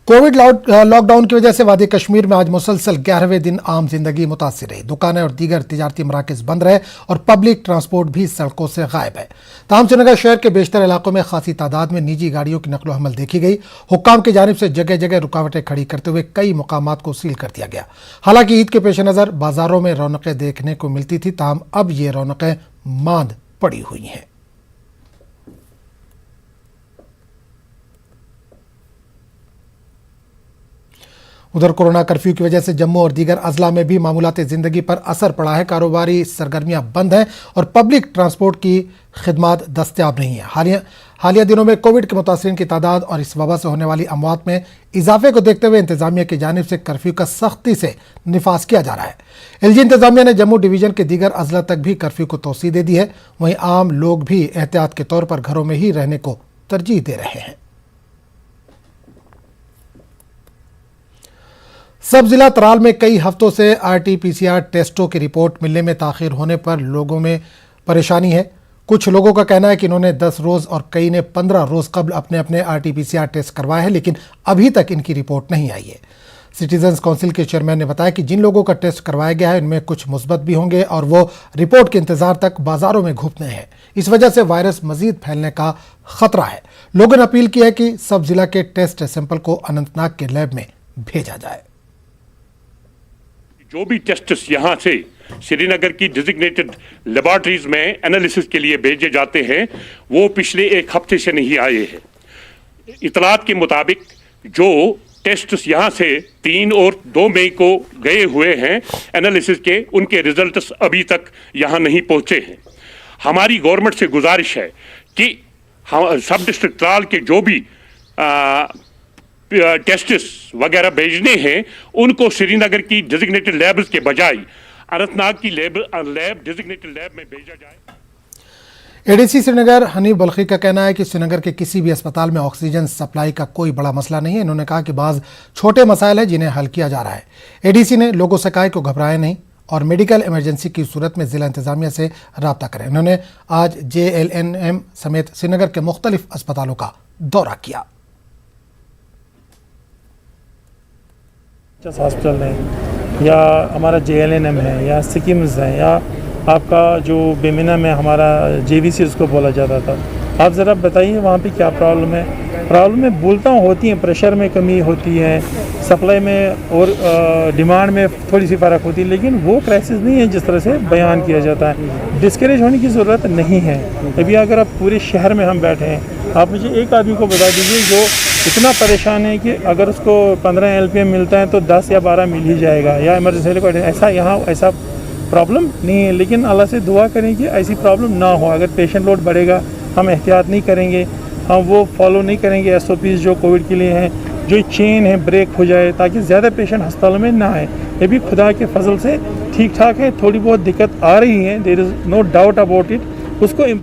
Covid lockdown की वजह से वादी कश्मीर में आज मुसलसल 11वें दिन आम जिंदगी मुतासिर रही। दुकानें और दीगर तिजारती मराकज बंद रहे और पब्लिक ट्रांसपोर्ट भी सड़कों से गायब है। ताहम श्रीनगर शहर के बेशतर इलाकों में खासी तादाद में निजी गाड़ियों की नकलो हमल देखी गई। हुक्काम की जानिब से जगह जगह रुकावटें खड़ी करते हुए कई मुकामात को सील कर दिया गया। हालांकि ईद के पेश नज़र बाजारों में रौनकें देखने को मिलती थी, ताहम अब ये रौनकें मांद पड़ी हुई हैं। उधर कोरोना कर्फ्यू की वजह से जम्मू और दीगर अजला में भी मामूलात ज़िंदगी पर असर पड़ा है। कारोबारी सरगर्मियां बंद हैं और पब्लिक ट्रांसपोर्ट की खिदमत दस्तयाब नहीं है। हालिया दिनों में कोविड के मुतासरीन की तादाद और इस वबा से होने वाली अमवात में इजाफे को देखते हुए इंतजामिया की जानिब से कर्फ्यू का सख्ती से निफाज किया जा रहा है। एलजी इंतजामिया ने जम्मू डिवीजन के दीगर अजला तक भी कर्फ्यू को तोसी दे दी है। वहीं आम लोग भी एहतियात के तौर पर घरों में ही रहने को तरजीह दे रहे हैं। सब जिला त्राल में कई हफ्तों से आरटीपीसीआर टेस्टों की रिपोर्ट मिलने में ताखिर होने पर लोगों में परेशानी है। कुछ लोगों का कहना है कि इन्होंने 10 रोज और कई ने 15 रोज कबल अपने अपने आरटीपीसीआर टेस्ट करवाए हैं, लेकिन अभी तक इनकी रिपोर्ट नहीं आई है। सिटीजन्स काउंसिल के चेयरमैन ने बताया कि जिन लोगों का टेस्ट करवाया गया है इनमें कुछ मुस्बत भी होंगे और वो रिपोर्ट के इंतजार तक बाजारों में घूमते हैं। इस वजह से वायरस मजीद फैलने का खतरा है। लोगों ने अपील की है कि सब जिला के टेस्ट सैंपल को अनंतनाग के लैब में भेजा जाए। जो भी टेस्ट्स यहाँ से श्रीनगर की डिजिग्नेटेड लेबोरेटरीज में एनालिसिस के लिए भेजे जाते हैं वो पिछले एक हफ्ते से नहीं आए हैं। इतलात के मुताबिक जो टेस्ट्स यहाँ से 3 और 2 मई को गए हुए हैं एनालिसिस के, उनके रिजल्ट्स अभी तक यहाँ नहीं पहुँचे हैं। हमारी गवर्नमेंट से गुजारिश है कि सब डिस्ट्रिक्ट त्राल के जो भी टेस्ट्स वगैरह भेजने हैं उनको श्रीनगर की डिजिग्नेटेड लैब्स के बजाय अनंतनाग की लैब डिजिग्नेटेड लैब में भेजा जाए। एडीसी श्रीनगर हनीफ बल्खी का कहना है कि श्रीनगर के किसी भी अस्पताल में ऑक्सीजन सप्लाई का कोई बड़ा मसला नहीं है। इन्होंने कहा कि बाज़ छोटे मसाइल हैं जिन्हें हल किया जा रहा है। एडीसी ने लोगों से कहा है कि घबराएं नहीं और मेडिकल इमरजेंसी की सूरत में जिला इंतजामिया से रब्ता करें। उन्होंने आज JLNM समेत श्रीनगर के मुख्तलिफ अस्पतालों का दौरा किया। हॉस्पिटल है या हमारा JLNM है या सिक्किम्स है या आपका जो बेमिना में हमारा JVC उसको बोला जाता था, आप ज़रा बताइए वहाँ पे क्या प्रॉब्लम है। प्रॉब्लम में बोलता हूँ होती है, प्रेशर में कमी होती है, सप्लाई में और डिमांड में थोड़ी सी फ़र्क होती है, लेकिन वो क्राइसिस नहीं है जिस तरह से बयान किया जाता है। डिस्करेज होने की ज़रूरत नहीं है। अभी अगर आप पूरे शहर में हम बैठे हैं, आप मुझे एक आदमी को बता दीजिए जो इतना परेशान है कि अगर उसको 15 LPM मिलता है तो 10 या 12 मिल ही जाएगा या इमरजेंसी को ऐसा यहाँ ऐसा प्रॉब्लम नहीं है। लेकिन अल्लाह से दुआ करें कि ऐसी प्रॉब्लम ना हो। अगर पेशेंट लोड बढ़ेगा, हम एहतियात नहीं करेंगे, हम वो फॉलो नहीं करेंगे SOPs जो कोविड के लिए हैं, जो चेन है ब्रेक हो जाए ताकि ज़्यादा पेशेंट अस्पतालों में ना आए। ये भी खुदा के फजल से ठीक ठाक है। थोड़ी बहुत दिक्कत आ रही है, there is no doubt about it. उसको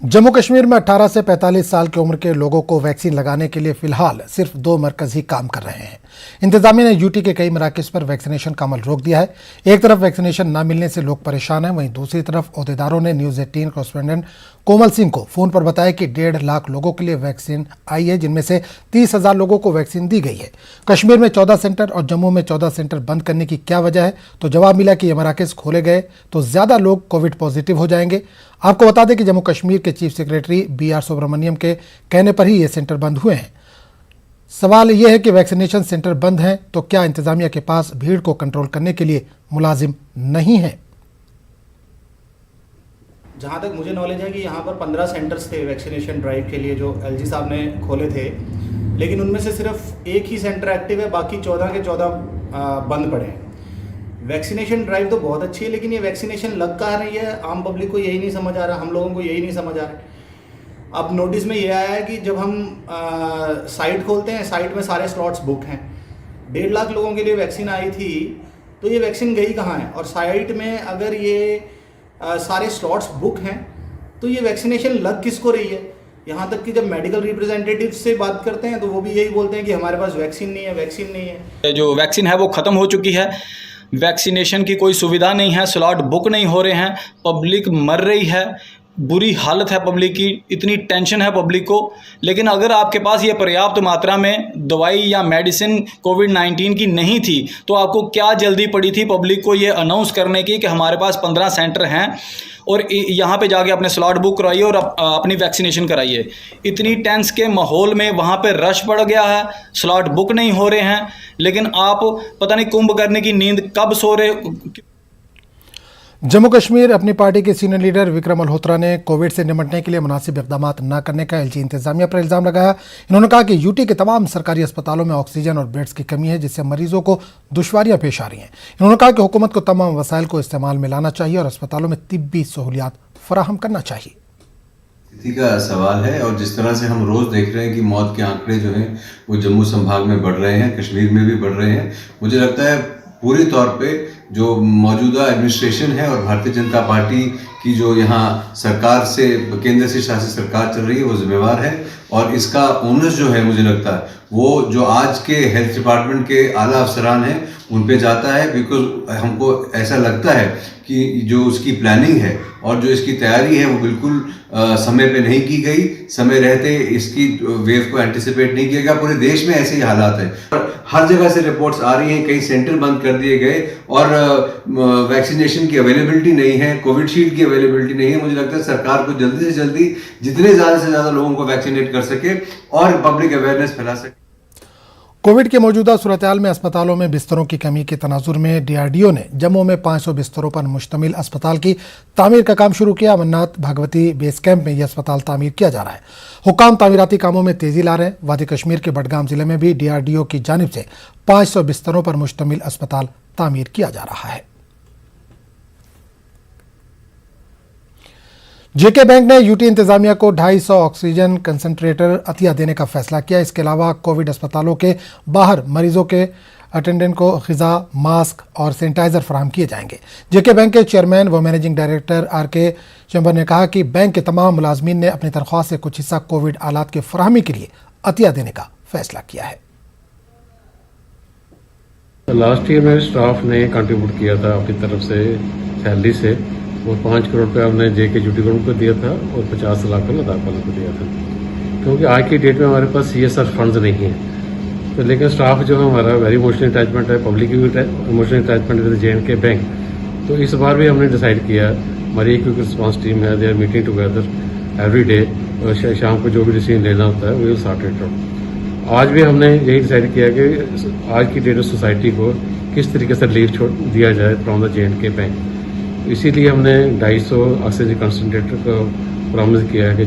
जम्मू कश्मीर में 18 से 45 साल की उम्र के लोगों को वैक्सीन लगाने के लिए फिलहाल सिर्फ 2 मरकज़ ही काम कर रहे हैं। इंतजामिया ने यूटी के कई मराकज़ पर वैक्सीनेशन का अमल रोक दिया है। एक तरफ वैक्सीनेशन न मिलने से लोग परेशान हैं, वहीं दूसरी तरफ ओहदेदारों ने न्यूज़ 18 कॉरेस्पोंडेंट कोमल सिंह को फ़ोन पर बताया कि 1.5 लाख लोगों के लिए वैक्सीन आई है, जिनमें से 30,000 लोगों को वैक्सीन दी गई है। कश्मीर में 14 सेंटर और जम्मू में 14 सेंटर बंद करने की क्या वजह है, तो जवाब मिला कि ये मराकज़ खोले गए तो ज़्यादा लोग कोविड पॉजिटिव हो जाएंगे। आपको बता दें कि जम्मू कश्मीर के चीफ सेक्रेटरी BR सुब्रमण्यम के कहने पर ही ये सेंटर बंद हुए हैं। सवाल यह है कि वैक्सीनेशन सेंटर बंद हैं तो क्या इंतजामिया के पास भीड़ को कंट्रोल करने के लिए मुलाजिम नहीं है? जहाँ तक मुझे नॉलेज है कि यहाँ पर 15 सेंटर्स थे वैक्सीनेशन ड्राइव के लिए जो LG साहब ने खोले थे, लेकिन उनमें से सिर्फ एक ही सेंटर एक्टिव है, बाकी 14 के 14 बंद पड़े हैं। वैक्सीनेशन ड्राइव तो बहुत अच्छी है, लेकिन ये वैक्सीनेशन लग कहाँ रही है, आम पब्लिक को यही नहीं समझ आ रहा, हम लोगों को यही नहीं समझ आ रहा है। अब नोटिस में ये आया है कि जब हम साइट खोलते हैं, साइट में सारे स्लॉट्स बुक हैं। 1.5 लाख लोगों के लिए वैक्सीन आई थी, तो ये वैक्सीन गई कहाँ है? और साइट में अगर ये सारे स्लॉट्स बुक हैं तो ये वैक्सीनेशन लग किसको रही है? यहाँ तक कि जब मेडिकल रिप्रेजेंटेटिव से बात करते हैं तो वो भी यही बोलते हैं कि हमारे पास वैक्सीन नहीं है, वैक्सीन नहीं है। जो वैक्सीन है वो ख़त्म हो चुकी है, वैक्सीनेशन की कोई सुविधा नहीं है, स्लॉट बुक नहीं हो रहे हैं, पब्लिक मर रही है। बुरी हालत है पब्लिक की, इतनी टेंशन है पब्लिक को, लेकिन अगर आपके पास ये पर्याप्त मात्रा में दवाई या मेडिसिन कोविड-19 की नहीं थी तो आपको क्या जल्दी पड़ी थी पब्लिक को ये अनाउंस करने की कि हमारे पास 15 सेंटर हैं और यहाँ पे जाके अपने स्लॉट बुक करवाइए और अपनी वैक्सीनेशन कराइए। इतनी टेंस के माहौल में वहाँ पे रश बढ़ गया है, स्लॉट बुक नहीं हो रहे हैं, लेकिन आप पता नहीं कुंभ करने की नींद कब सो रहे। जम्मू कश्मीर अपनी पार्टी के सीनियर लीडर विक्रम मल्होत्रा ने कोविड से निपटने के लिए मुनासिब इकदाम न करने का एलजी इंतजामिया पर इल्जाम लगाया। इन्होंने कहा कि यूटी के तमाम सरकारी अस्पतालों में ऑक्सीजन और बेड्स की कमी है, जिससे मरीजों को दुश्वारियां पेश आ रही हैं। इन्होंने कहा कि हुकूमत को तमाम वसाइल को इस्तेमाल में लाना चाहिए और अस्पतालों में तिब्बी सहूलियात फराहम करना चाहिए। स्थिति का सवाल है और जिस तरह से हम रोज देख रहे हैं कि मौत के आंकड़े जो हैं वो जम्मू संभाग में बढ़ रहे हैं, कश्मीर में भी बढ़ रहे हैं, मुझे लगता है पूरी तौर पे जो मौजूदा एडमिनिस्ट्रेशन है और भारतीय जनता पार्टी की जो यहाँ सरकार से केंद्र से शासित सरकार चल रही है वो जिम्मेवार है और इसका ओनर्स जो है मुझे लगता है वो जो आज के हेल्थ डिपार्टमेंट के आला अफसरान हैं उन पे जाता है, बिकॉज हमको ऐसा लगता है कि जो उसकी प्लानिंग है और जो इसकी तैयारी है वो बिल्कुल समय पे नहीं की गई, समय रहते इसकी वेव को एंटिसिपेट नहीं किया गया। पूरे देश में ऐसे ही हालात है और हर जगह से रिपोर्ट्स आ रही हैं, कई सेंटर बंद कर दिए गए और वैक्सीनेशन की अवेलेबिलिटी नहीं है, कोविडशील्ड की अवेलेबिलिटी नहीं है। मुझे लगता है सरकार को जल्दी से जल्दी जितने ज़्यादा से ज़्यादा लोगों को वैक्सीनेट कर सके और पब्लिक अवेयरनेस फैला सके। कोविड के मौजूदा सूरत-ए-हाल में अस्पतालों में बिस्तरों की कमी के तनाजुर में डीआरडीओ ने जम्मू में 500 बिस्तरों पर मुश्तमिल अस्पताल की तामीर का काम शुरू किया। अमरनाथ भगवती बेस कैंप में यह अस्पताल तामीर किया जा रहा है। हुकाम तामीराती कामों में तेजी ला रहे हैं। वादी कश्मीर के बडगाम जिले में भी डीआरडीओ की जानिब से 500 बिस्तरों पर मुश्तमिल अस्पताल तामीर किया जा रहा है। जेके बैंक ने यूटी इंतजामिया को 250 ऑक्सीजन कंसंट्रेटर अतिया देने का फैसला किया। इसके अलावा कोविड अस्पतालों के बाहर मरीजों के अटेंडेंट को ग़िज़ा, मास्क और सैनिटाइजर फराहम किए जाएंगे। जेके बैंक के चेयरमैन व मैनेजिंग डायरेक्टर आर.के. चंबर ने कहा कि बैंक के तमाम मुलाजमीन ने अपनी तनख्वाह से कुछ हिस्सा कोविड आलात की फराहमी के लिए अतिया देने का फैसला किया है। लास्ट ईयर में स्टाफ ने कंट्रीब्यूट किया था अपनी तरफ से सैलरी से, वो 5 करोड़ रुपये हमने जेके यूटी ग्रुप को दिया था और 50 लाख का लद्दाख वालों को दिया था, क्योंकि आज की डेट में हमारे पास CSR फंड्स नहीं हैं। तो लेकिन स्टाफ जो है हमारा वेरी इमोशनल अटैचमेंट है, पब्लिक की भी emotional attachment with JNK bank. तो इस बार भी हमने डिसाइड किया, हमारी एक रिस्पॉन्स टीम है, they are meeting together every day और शाम को जो भी डिसीजन लेना होता है वो सॉर्ट इट आउट। आज भी हमने यही डिसाइड किया कि आज की डेट में सोसाइटी को किस तरीके से रिलीफ दिया जाए फ्रॉम द JNK बैंक। इसीलिए हमने 250 ऑक्सीजन कंसंट्रेटर को प्रॉमिस किया है कि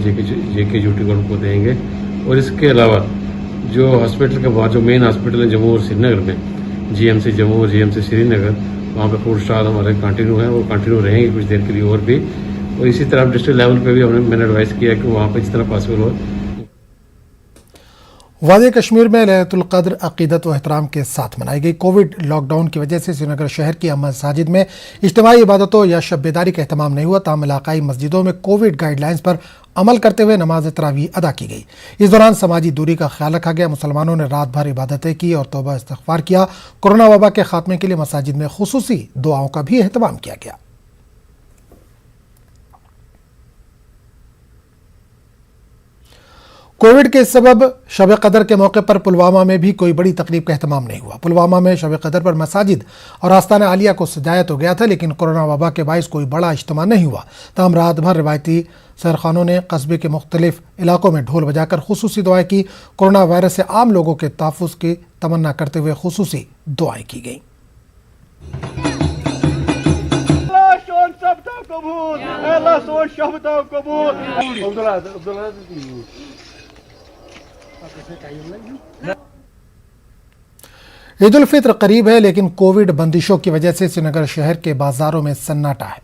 जेके यूटी ग्रुप को देंगे। और इसके अलावा जो हॉस्पिटल के बाद जो मेन हॉस्पिटल है जम्मू और श्रीनगर में, GMC जम्मू और GMC श्रीनगर, वहाँ पे फूड स्टॉल हमारे कंटिन्यू हैं, वो कंटिन्यू रहेंगे कुछ देर के लिए और भी। और इसी तरह डिस्ट्रिक्ट लेवल पे भी मैंने एडवाइस किया कि वहाँ पे जितना पॉसिबल हो। वादी कश्मीर में लैलतुल क़द्र अक़ीदत व एहतराम के साथ मनाई गई। कोविड लॉकडाउन की वजह से श्रीनगर शहर की मसाजिद में इज्तिमाई इबादतों या शब बेदारी का एहतमाम नहीं हुआ। ताहम इलाकाई मस्जिदों में कोविड गाइडलाइंस पर अमल करते हुए नमाज तरावीह अदा की गई। इस दौरान समाजी दूरी का ख्याल रखा गया। मुसलमानों ने रात भर इबादतें की और तौबा इस्तिग़फ़ार किया। कोरोना वबा के खात्मे के लिए मसाजिद में खुसूसी दुआओं का भी एहतमाम किया गया। कोविड के सबब शब कदर के मौके पर पुलवामा में भी कोई बड़ी तकरीब का एहतमाम नहीं हुआ। पुलवामा में शब कदर पर मसाजिद और आस्ताना आलिया को सजाया तो गया था, लेकिन कोरोना वबा के बाइस कोई बड़ा इज्तिमा नहीं हुआ। ताहम रात भर रिवायती सरखानों ने कस्बे के मुख्तलिफ इलाकों में ढोल बजाकर खुसूसी दुआएं की। कोरोना वायरस से आम लोगों के तहफ़्फ़ुज़ की तमन्ना करते हुए खुसूसी दुआएं की गईं। ईद उल फित्र करीब है, लेकिन कोविड बंदिशों की वजह से श्रीनगर शहर के बाजारों में सन्नाटा है।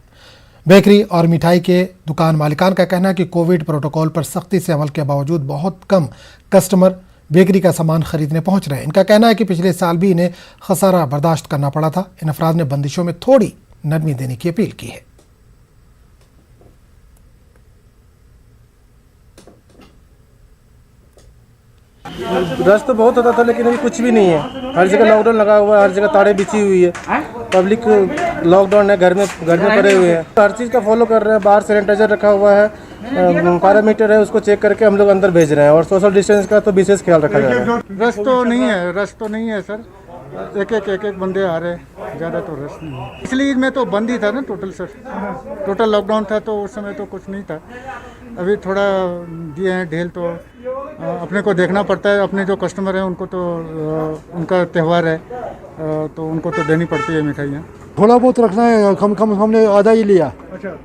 बेकरी और मिठाई के दुकान मालिकान का कहना है कि कोविड प्रोटोकॉल पर सख्ती से अमल के बावजूद बहुत कम कस्टमर बेकरी का सामान खरीदने पहुंच रहे हैं। इनका कहना है कि पिछले साल भी इन्हें खसारा बर्दाश्त करना पड़ा था। इन अफराद ने बंदिशों में थोड़ी नरमी देने की अपील की है। रश तो बहुत होता था, लेकिन अभी कुछ भी नहीं है। हर जगह लॉकडाउन लगा हुआ है, हर जगह ताड़े बिछी हुई है। पब्लिक लॉकडाउन है, घर में पड़े हुए हैं। हर चीज़ का फॉलो कर रहे हैं। बाहर सैनिटाइजर रखा हुआ है, पैरामीटर है, उसको चेक करके हम लोग अंदर भेज रहे हैं। और सोशल डिस्टेंस का तो विशेष ख्याल रखा जा रहा है। रश तो नहीं है सर। एक बंदे आ रहे हैं, ज़्यादा तो रश नहीं है। इसलिए में तो बंद ही था ना टोटल सर, टोटल लॉकडाउन था तो उस समय तो कुछ नहीं था। अभी थोड़ा दिए हैं ढेल, तो अपने को देखना पड़ता है। अपने जो कस्टमर हैं उनको तो उनका त्यौहार है तो उनको तो देनी पड़ती है मिठाइयाँ। थोड़ा बहुत रखना है, कम हमने आधा ही लिया। अच्छा,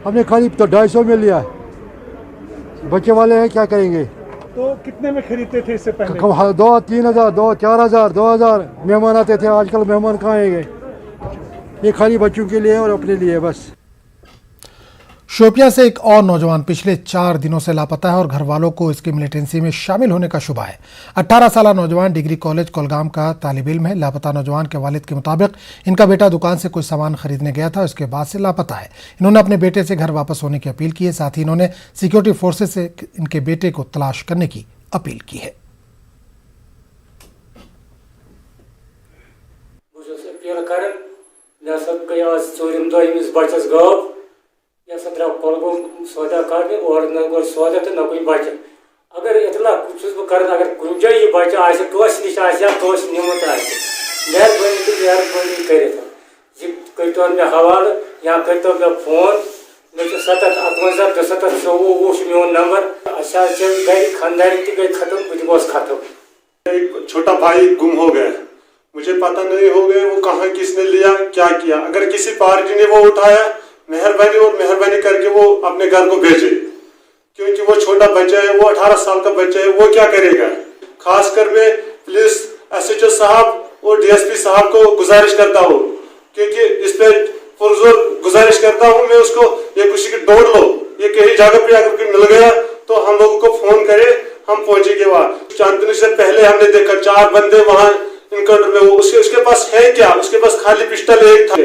हमने खाली तो 250 में लिया। बच्चे वाले हैं, क्या करेंगे। तो कितने में खरीदते थे इससे पहले? 2-3 हज़ार, 4 हज़ार, 2 हज़ार मेहमान आते थे। आजकल मेहमान कहाँ आएंगे। ये खाली बच्चों के लिए और अपने लिए बस। शोपियां से एक और नौजवान पिछले 4 दिनों से लापता है और घर वालों को इसकी मिलिटेंसी में शामिल होने का शुबा है। 18 साल नौजवान डिग्री कॉलेज कोलगाम का तालिब इल्म है। लापता नौजवान के वालिद के मुताबिक इनका बेटा दुकान से कुछ सामान खरीदने गया था, उसके बाद से लापता है। इन्होंने अपने बेटे से घर वापस होने की अपील की है। साथ ही इन्होंने सिक्योरिटी फोर्सेज से इनके बेटे को तलाश करने की अपील की है। द्राव कोलगोम सौदा काटने और न कोई सौदा तो न कोई बच्चा। अगर इतना कुछ कर, अगर कुछ ये बच्चा आसे कस निश आसे कस निमत आसे, मेहरबानी कर करो मे हवाल या करो मे फोन। मे 7758 मोन नंबर। गई खानदारी ती गई खत्म, बुझ खत्म। एक छोटा भाई गुम हो गया, मुझे पता नहीं हो गया वो कहाँ, किसने लिया, क्या किया। अगर किसी पार्टी ने वो उठाया, मेहरबानी करके वो अपने घर को भेजे, क्योंकि वो छोटा बच्चा है, वो 18 साल का बच्चा है, वो क्या करेगा। खासकर मैं पुलिस SHO साहब और DSP साहब को गुजारिश करता हूँ, क्योंकि इस पे पुरजोर गुजारिश करता हूँ मैं उसको, ये किसी की ढूंढ लो। ये कहीं जगह पे अगर मिल गया तो हम लोगों को फोन करे, हम पहुंचेंगे वहाँ। 4 दिन से पहले हमने देखा 4 बंदे वहाँ इनकाउंटर में। वो उसके पास है क्या, उसके पास खाली पिस्टल एक था।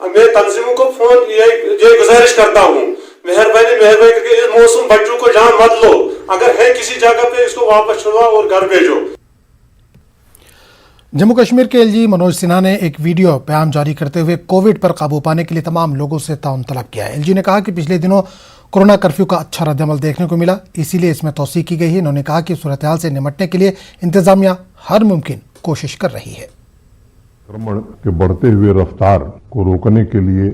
मैं तंजीमों को फोन ये गुजारिश करता हूँ, मेहरबानी करके इस मौसम बच्चों को जान मत लो। अगर है किसी जगह पे इसको वापस छुड़वाओ और घर भेजो। जम्मू कश्मीर के LG मनोज सिन्हा ने एक वीडियो बयान जारी करते हुए कोविड पर काबू पाने के लिए तमाम लोगों से ताउन तलब किया है। LG ने कहा कि पिछले दिनों कोरोना कर्फ्यू का अच्छा रद्दअमल देखने को मिला, इसीलिए इसमें तौसीक की गई है। इन्होंने कहा कि सूरत हाल से निपटने के लिए इंतजामिया हर मुमकिन कोशिश कर रही है। संक्रमण के बढ़ते हुए रफ्तार को रोकने के लिए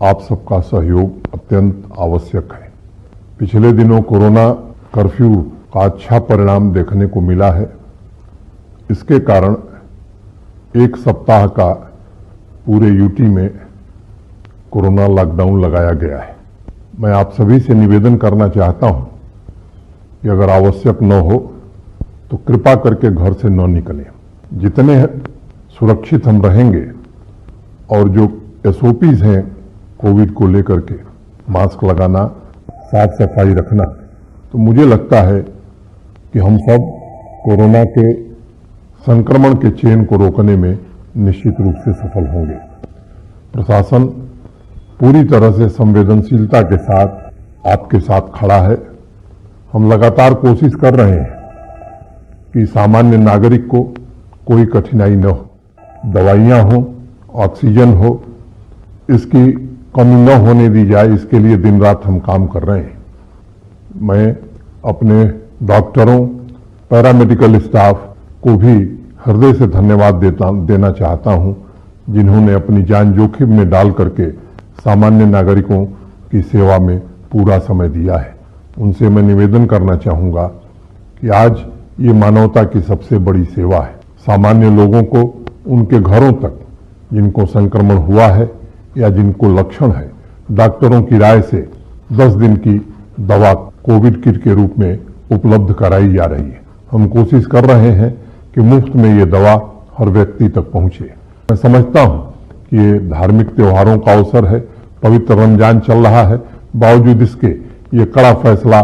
आप सबका सहयोग अत्यंत आवश्यक है। पिछले दिनों कोरोना कर्फ्यू का अच्छा परिणाम देखने को मिला है। इसके कारण 1 सप्ताह का पूरे यूटी में कोरोना लॉकडाउन लगाया गया है। मैं आप सभी से निवेदन करना चाहता हूं कि अगर आवश्यक न हो तो कृपा करके घर से न निकलें। जितने सुरक्षित हम रहेंगे और जो SOPs हैं कोविड को लेकर के, मास्क लगाना, साफ सफाई रखना, तो मुझे लगता है कि हम सब कोरोना के संक्रमण के चेन को रोकने में निश्चित रूप से सफल होंगे। प्रशासन पूरी तरह से संवेदनशीलता के साथ आपके साथ खड़ा है। हम लगातार कोशिश कर रहे हैं कि सामान्य नागरिक को कोई कठिनाई न हो, दवाइयां हो, ऑक्सीजन हो, इसकी कमी न होने दी जाए, इसके लिए दिन रात हम काम कर रहे हैं। मैं अपने डॉक्टरों, पैरामेडिकल स्टाफ को भी हृदय से धन्यवाद देना चाहता हूं, जिन्होंने अपनी जान जोखिम में डाल करके सामान्य नागरिकों की सेवा में पूरा समय दिया है। उनसे मैं निवेदन करना चाहूंगा कि आज ये मानवता की सबसे बड़ी सेवा है। सामान्य लोगों को उनके घरों तक जिनको संक्रमण हुआ है या जिनको लक्षण है, डॉक्टरों की राय से 10 दिन की दवा कोविड किट के रूप में उपलब्ध कराई जा रही है। हम कोशिश कर रहे हैं कि मुफ्त में ये दवा हर व्यक्ति तक पहुंचे। मैं समझता हूं कि ये धार्मिक त्योहारों का अवसर है, पवित्र रमजान चल रहा है, बावजूद इसके ये कड़ा फैसला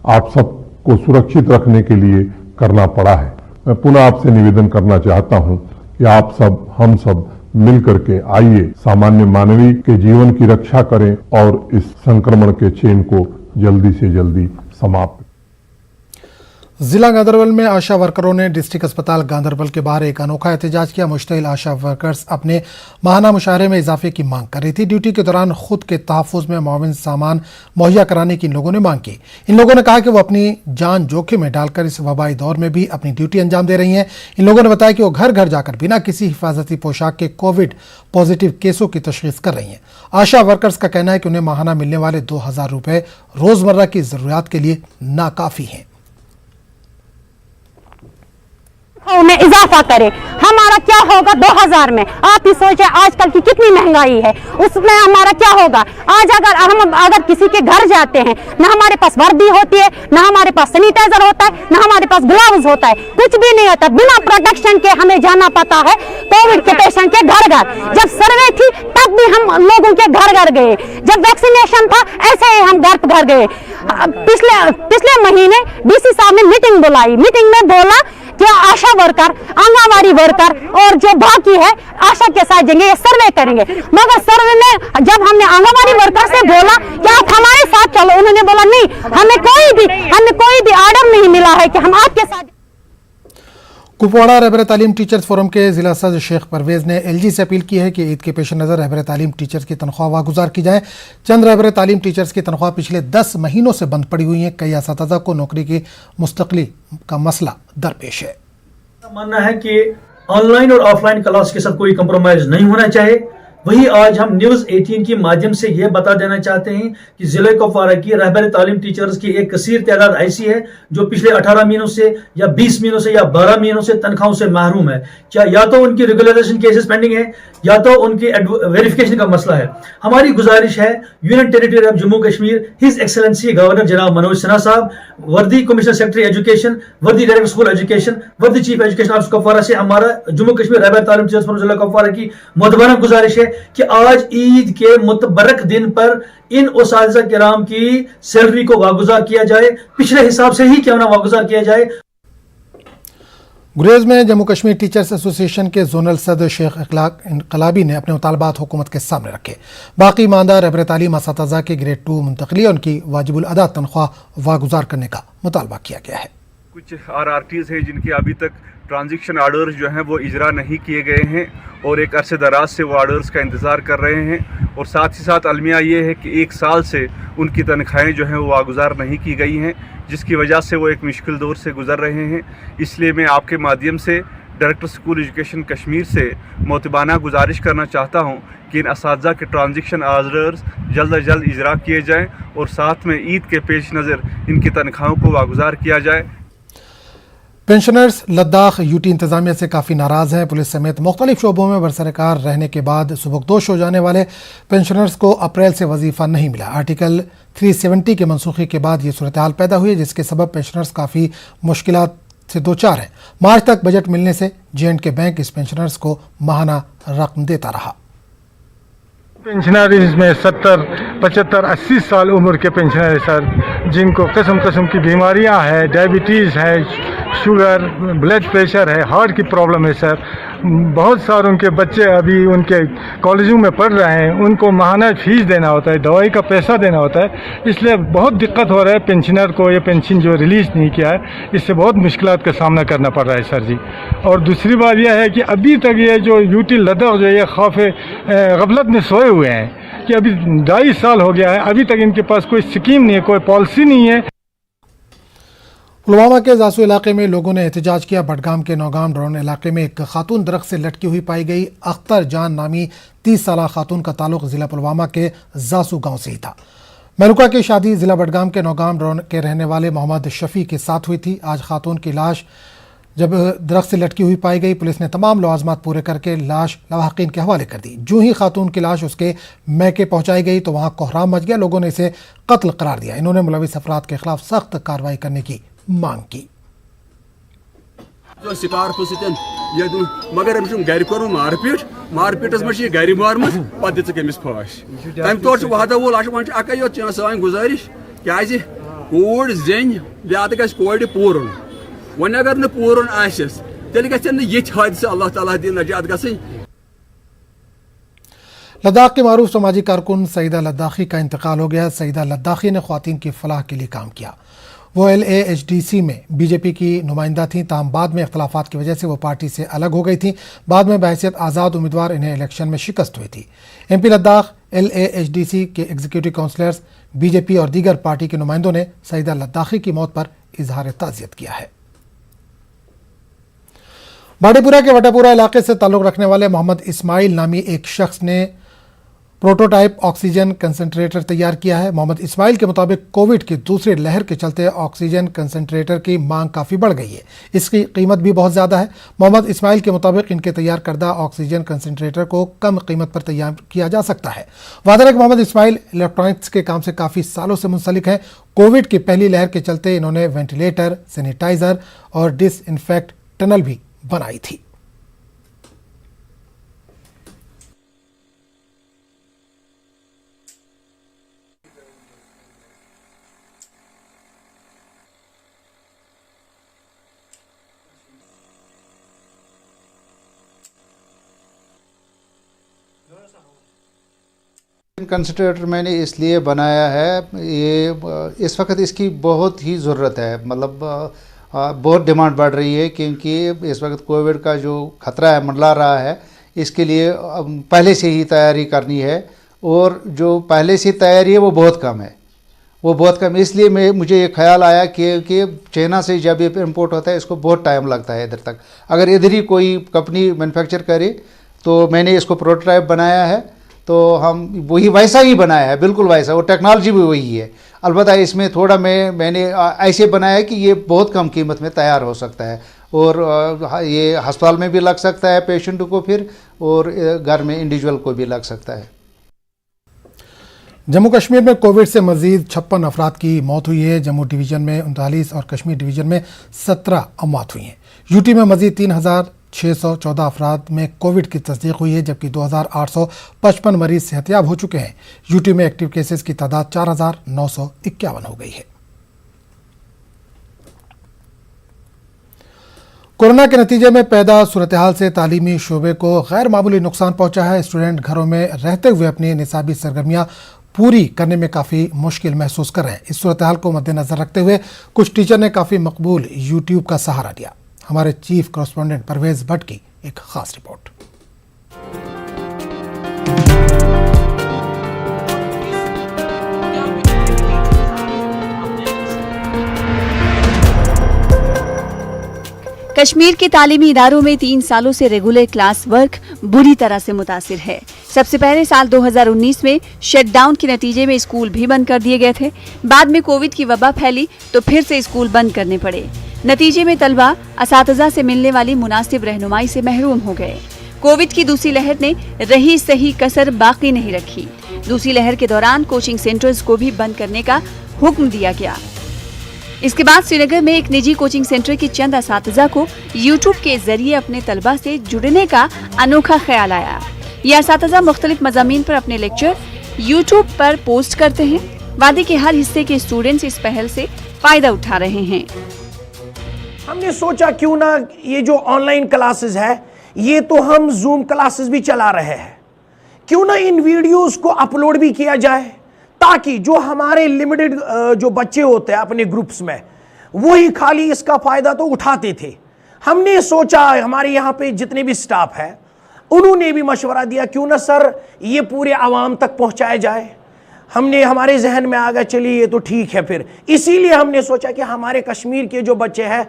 आप सबको सुरक्षित रखने के लिए करना पड़ा है। मैं पुनः आपसे निवेदन करना चाहता हूं कि आप सब, हम सब मिल करके आइए सामान्य मानवीय के जीवन की रक्षा करें और इस संक्रमण के चेन को जल्दी से जल्दी समाप्त। जिला गांधरबल में आशा वर्करों ने डिस्ट्रिक्ट अस्पताल गांधरबल के बाहर एक अनोखा एहतजाज किया। मुश्तइल आशा वर्कर्स अपने माहाना मुशाहरे में इजाफे की मांग कर रही थी। ड्यूटी के दौरान खुद के तहफ़्फ़ुज़ में मुआविन सामान मुहैया कराने की इन लोगों ने मांग की। इन लोगों ने कहा कि वो अपनी जान जोखिम में डालकर इस वबाई दौर में भी अपनी ड्यूटी अंजाम दे रही हैं। इन लोगों ने बताया कि वो घर घर जाकर बिना किसी हिफाजती पोशाक के कोविड पॉजिटिव केसों की तशख़ीस कर रही हैं। आशा वर्कर्स का कहना है कि उन्हें माहाना मिलने वाले 2000 रुपये रोज़मर्रा की ज़रूरियात के लिए नाकाफ़ी हैं। में इजाफा करे, हमारा क्या होगा 2000 में? आप ही सोचे आजकल की कितनी महंगाई है, उसमें हमारा क्या होगा? आज अगर किसी के घर जाते हैं, ना हमारे पास वर्दी होती है, ना हमारे पास सैनिटाइजर होता है, ना हमारे पास ग्लव्स होता है, कुछ भी नहीं होता। बिना प्रोटेक्शन के हमें जाना पड़ता है कोविड के पेशेंट के घर घर। जब सर्वे थी तब भी हम लोगों के घर घर गए, जब वैक्सीनेशन था ऐसे ही हम घर घर गए। पिछले महीने डीसी साहब ने मीटिंग बुलाई, मीटिंग में बोला कि आशा वर्कर, आंगनवाड़ी वर्कर और जो बाकी है आशा के साथ जाएंगे, ये सर्वे करेंगे। मगर सर्वे में जब हमने आंगनवाड़ी वर्कर से बोला कि आप हमारे साथ चलो, उन्होंने बोला नहीं, हमें कोई भी ऑर्डर नहीं मिला है कि हम आपके साथ। कुपवाड़ा रहबर तालीम टीचर्स फोरम के जिला सदर शेख परवेज ने एलजी से अपील की है कि ईद के पेश नज़र रहबर तालीम टीचर्स की तनख्वाह वागुजार की जाए। चंद रहबर तालीम टीचर्स की तनख्वाह पिछले 10 महीनों से बंद पड़ी हुई है। कई असातिज़ा को नौकरी की मुस्तकली का मसला दरपेश है। मानना है कि ऑनलाइन और ऑफलाइन क्लास के साथ कोई कंप्रोमाइज नहीं होना चाहिए। वही आज हम न्यूज 18 के माध्यम से यह बता देना चाहते हैं कि जिले कुपवाड़ा की रहबर तालीम टीचर्स की एक कसीर तादाद ऐसी है जो पिछले 18 महीनों से या 20 महीनों से या 12 महीनों से तनख्वाहों से महरूम है। क्या या तो उनकी रेगुलराइजेशन केसेस पेंडिंग है या तो उनकी वेरिफिकेशन का मसला है। हमारी गुजारिश है union territory of Jammu Kashmir, his excellency governor जनाब मनोज सिन्हा साहब, वर्दी कमिश्नर सेक्रेटरी एजुकेशन, वर्दी डायरेक्टर स्कूल एजुकेशन, वर्दी चीफ एजुकेशन ऑफिसर कुपवाड़ा से हमारा जम्मू कश्मीर रहबर तालीम टीचर्स फोरम जिला कुपवाड़ा की मुतबाना गुजारिश है कि आज ईद के मुतबरक दिन पर इन उसातिज़ा किराम की सैलरी को वागुजार किया जाए, पिछले हिसाब से ही क्यों ना वागुजार किया जाए। गुरेज में जम्मू कश्मीर टीचर्स एसोसिएशन के जोनल सदर शेख इनकलाबी ने अपने मुतालबात हुकूमत के सामने रखे। बाकी ईमानदार रहबर तालीम असातिज़ा के ग्रेड 2 मुंतकली और उनकी वाजिबुल अदा तनख्वाह वागुजार करने का मुतालबा किया गया है। कुछ RRTs हैं जिनके अभी तक ट्रांजिशन आर्डर्स जो हैं वो इजरा नहीं किए गए हैं और एक अरसे दराज से वो आर्डर्स का इंतज़ार कर रहे हैं। और साथ ही साथ अलमिया ये है कि 1 साल से उनकी तनख्वाहें जो हैं वो वागुजार नहीं की गई हैं, जिसकी वजह से वो एक मुश्किल दौर से गुज़र रहे हैं। इसलिए मैं आपके माध्यम से डायरेक्टर स्कूल एजुकेशन कश्मीर से मोतबाना गुजारिश करना चाहता हूँ कि इन असातिज़ा के ट्रांजिशन आर्डर्स जल्द अज जल्द इजरा किए जाएँ और साथ में ईद के पेश नज़र इनकी तनख्वाहों को वागुजार किया जाए। पेंशनर्स लद्दाख यूटी इंतजामिया से काफ़ी नाराज़ हैं। पुलिस समेत मुख्तलिफ शोबों में बरसरकार रहने के बाद सुबकदोश हो जाने वाले पेंशनर्स को अप्रैल से वजीफ़ा नहीं मिला। आर्टिकल 370 के मनसूखी के बाद ये सूरत हाल पैदा हुई है, जिसके सबब पेंशनर्स काफ़ी मुश्किलात से दो चार हैं। मार्च तक बजट मिलने से J&K बैंक इस पेंशनर्स को माहाना रकम देता रहा। पेंशनर इसमें 70, 75, 80 साल उम्र के पेंशनर है सर, जिनको किस्म किस्म की बीमारियां हैं, डायबिटीज़ है, शुगर, ब्लड प्रेशर है, हार्ट की प्रॉब्लम है सर। बहुत सारे उनके बच्चे अभी उनके कॉलेजों में पढ़ रहे हैं, उनको माहाना फीस देना होता है, दवाई का पैसा देना होता है, इसलिए बहुत दिक्कत हो रहा है पेंशनर को। ये पेंशन जो रिलीज़ नहीं किया है, इससे बहुत मुश्किलात का सामना करना पड़ रहा है सर जी। और दूसरी बात यह है कि अभी तक ये जो यूटी लद्दाख जो ये खौफ गफलत में सोए हुए हैं कि अभी 2.5 साल हो गया है, अभी तक इनके पास कोई स्कीम नहीं है, कोई पॉलिसी नहीं है। पुलवामा के जासू इलाके में लोगों ने एहतजाज किया। बडगाम के नौगाम ड्रोन इलाके में एक खातून दरख्त से लटकी हुई पाई गई। अख्तर जान नामी 30 साल खातून का ताल्लुक जिला पुलवामा के जासू गांव से ही था। महरुका की शादी जिला बडगाम के नौगाम ड्रोन के रहने वाले मोहम्मद शफी के साथ हुई थी। आज खातून की लाश जब दरख्त से लटकी हुई पाई गई, पुलिस ने तमाम लवाजमात पूरे करके लाश लवाहकीन के हवाले कर दी। जो ही खातून की लाश उसके मैके पहुंचाई गई तो वहां कोहराम मच गया। लोगों ने इसे कत्ल करार दिया। इन्होंने मुलविस अफराद के खिलाफ सख्त कार्रवाई करने की मांग की। मगर गर कर मारपीटस मे गर मारमुत पे दिम्स फाश तम तौर वहदा वोल वन अक योत सान गुजारिश क्या कूड़ जन ब्यात ग कोड़ पूर वन अगर न पूर आस तेल गन ये हादसा अल्लाह ताला दिन नजात गई। लद्दाख के मारूफ समाजी कारकुन सईदा लद्दाखी का इंतकाल हो गया। सईदा लद्दाखी ने ख्वातीन की फलाह के लिए काम किया। वो LAHDC में बीजेपी की नुमाइंदा थीं, ताहम बाद में इख्तलाफात की वजह से वो पार्टी से अलग हो गई थीं। बाद में बहैसियत आज़ाद उम्मीदवार इन्हें इलेक्शन में शिकस्त हुई थी। MP लद्दाख, LAHDC के एग्जीक्यूटिव काउंसलर्स, बीजेपी और दीगर पार्टी के नुमाइंदों ने सईदा लद्दाखी की मौत पर इजहार ताज़ियत किया है। बाड़ीपुरा के वटापुरा इलाके से ताल्लुक़ रखने वाले मोहम्मद इस्माइल नामी एक शख्स ने प्रोटोटाइप ऑक्सीजन कंसंट्रेटर तैयार किया है। मोहम्मद इस्माइल के मुताबिक कोविड की दूसरी लहर के चलते ऑक्सीजन कंसंट्रेटर की मांग काफ़ी बढ़ गई है। इसकी कीमत भी बहुत ज़्यादा है। मोहम्मद इस्माइल के मुताबिक इनके तैयार करदा ऑक्सीजन कंसंट्रेटर को कम कीमत पर तैयार किया जा सकता है। वादा है कि मोहम्मद इस्माइल इलेक्ट्रॉनिक्स के काम से काफ़ी सालों से मुंसलिक हैं। कोविड की पहली लहर के चलते इन्होंने वेंटिलेटर, सैनिटाइज़र और डिसइंफेक्ट टनल भी बनाई थी। कंसंट्रेटर मैंने इसलिए बनाया है, ये इस वक्त इसकी बहुत ही ज़रूरत है, मतलब बहुत डिमांड बढ़ रही है, क्योंकि इस वक्त कोविड का जो ख़तरा है मंडला रहा है, इसके लिए पहले से ही तैयारी करनी है, और जो पहले से तैयारी है वो बहुत कम है, वो बहुत कम। इसलिए मुझे ये ख्याल आया कि चाइना से जब ये इम्पोर्ट होता है इसको बहुत टाइम लगता है इधर तक, अगर इधर ही कोई कंपनी मैन्युफैक्चर करे, तो मैंने इसको प्रोटोटाइप बनाया है, तो हम वही वैसा ही बनाया है, बिल्कुल वैसा, और टेक्नोलॉजी भी वही है। अलबत्ता इसमें थोड़ा मैंने ऐसे बनाया कि ये बहुत कम कीमत में तैयार हो सकता है, और ये अस्पताल में भी लग सकता है पेशेंट को फिर, और घर में इंडिविजुअल को भी लग सकता है। जम्मू कश्मीर में कोविड से मजीद 56 अफराद की मौत हुई है। जम्मू डिवीज़न में 39 और कश्मीर डिवीज़न में 17 अमवात हुई हैं। यूटी में मजीद 3614 अफराद में कोविड की तस्दीक हुई है, जबकि 2855 मरीज सेहतयाब हो चुके हैं। यूटी में एक्टिव केसेस की तादाद 4951 हो गई है। कोरोना के नतीजे में पैदा सूरत हाल से तालीमी शोबे को गैर मामूली नुकसान पहुंचा है। स्टूडेंट घरों में रहते हुए अपनी निसाबी सरगर्मियां पूरी करने में काफ़ी मुश्किल महसूस कर रहे हैं। इस सूरत हाल को मद्देनजर रखते हुए कुछ टीचर ने काफ़ी मकबूल यूट्यूब का सहारा लिया। हमारे चीफ कॉरेस्पॉन्डेंट परवेज भट्ट की एक खास रिपोर्ट। कश्मीर के तालीमी इदारों में 3 सालों से रेगुलर क्लास वर्क बुरी तरह से मुतासिर है। सबसे पहले साल 2019 में शटडाउन के नतीजे में स्कूल भी बंद कर दिए गए थे। बाद में कोविड की वबा फैली तो फिर से स्कूल बंद करने पड़े। नतीजे में तलबा असातिज़ा से मिलने वाली मुनासिब रहनुमाई से महरूम हो गए। कोविड की दूसरी लहर ने रही सही कसर बाकी नहीं रखी। दूसरी लहर के दौरान कोचिंग सेंटर्स को भी बंद करने का हुक्म दिया गया। इसके बाद श्रीनगर में एक निजी कोचिंग सेंटर के चंद असातिज़ा को यूट्यूब के जरिए अपने तलबा से जुड़ने का अनोखा ख्याल आया। ये असातिज़ा मुख्तलिफ मज़ामीन पर अपने लेक्चर यूट्यूब पर पोस्ट करते हैं। वादी के हर हिस्से के स्टूडेंट्स इस पहल से फायदा उठा रहे हैं। हमने सोचा क्यों ना ये जो ऑनलाइन क्लासेस है, ये तो हम जूम क्लासेस भी चला रहे हैं, क्यों ना इन वीडियोस को अपलोड भी किया जाए, ताकि जो हमारे लिमिटेड जो बच्चे होते हैं अपने ग्रुप्स में, वही खाली इसका फ़ायदा तो उठाते थे। हमने सोचा, हमारे यहाँ पे जितने भी स्टाफ है उन्होंने भी मशवरा दिया, क्यों ना सर ये पूरे आवाम तक पहुँचाया जाए। हमारे जहन में आ गया चलिए ये तो ठीक है। फिर इसीलिए हमने सोचा कि हमारे कश्मीर के जो बच्चे हैं,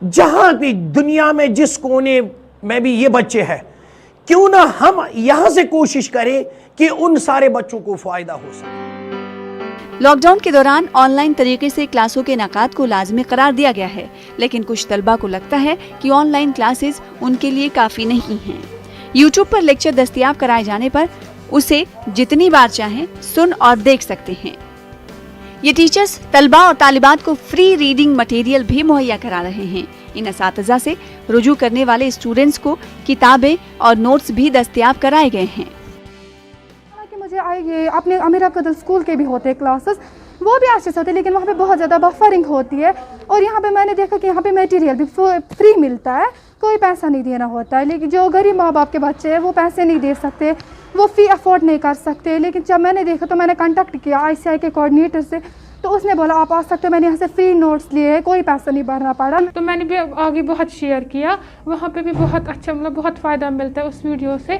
जहाँ भी दुनिया में जिस कोने में भी ये बच्चे हैं, क्यों ना हम यहाँ से कोशिश करें कि उन सारे बच्चों को फ़ायदा हो सके। लॉकडाउन के दौरान ऑनलाइन तरीके से क्लासों के इनेकाद को लाजमी करार दिया गया है, लेकिन कुछ तलबा को लगता है कि ऑनलाइन क्लासेस उनके लिए काफ़ी नहीं हैं। यूट्यूब पर लेक्चर दस्तयाब कराए जाने पर उसे जितनी बार चाहें सुन और देख सकते हैं। ये टीचर्स तलबा और तालिबात को फ्री रीडिंग मटेरियल भी मुहैया करा रहे हैं। इन असातिज़ा से रुजू करने वाले स्टूडेंट्स को किताबें और नोट्स भी दस्तयाब कराए गए हैं। मुझे अपने अमीर अब्दुल स्कूल के भी होते हैं क्लासेस, वो भी अच्छे से होते हैं, लेकिन वहाँ पे बहुत ज़्यादा बफरिंग होती है। और यहाँ पे मैंने देखा कि यहाँ पे मटेरियल भी फ्री मिलता है, कोई पैसा नहीं देना होता है। लेकिन जो गरीब माँ बाप के बच्चे हैं वो पैसे नहीं दे सकते, वो फ़ी अफोर्ड नहीं कर सकते। लेकिन जब मैंने देखा तो मैंने कांटेक्ट किया ICI के कोऑर्डिनेटर से, तो उसने बोला आप आ सकते हो, मैंने यहाँ से फ्री नोट्स लिए हैं, कोई पैसा नहीं भरना पड़ा। तो मैंने भी आगे बहुत शेयर किया, वहाँ पे भी बहुत अच्छा मतलब बहुत फ़ायदा मिलता है उस वीडियो से।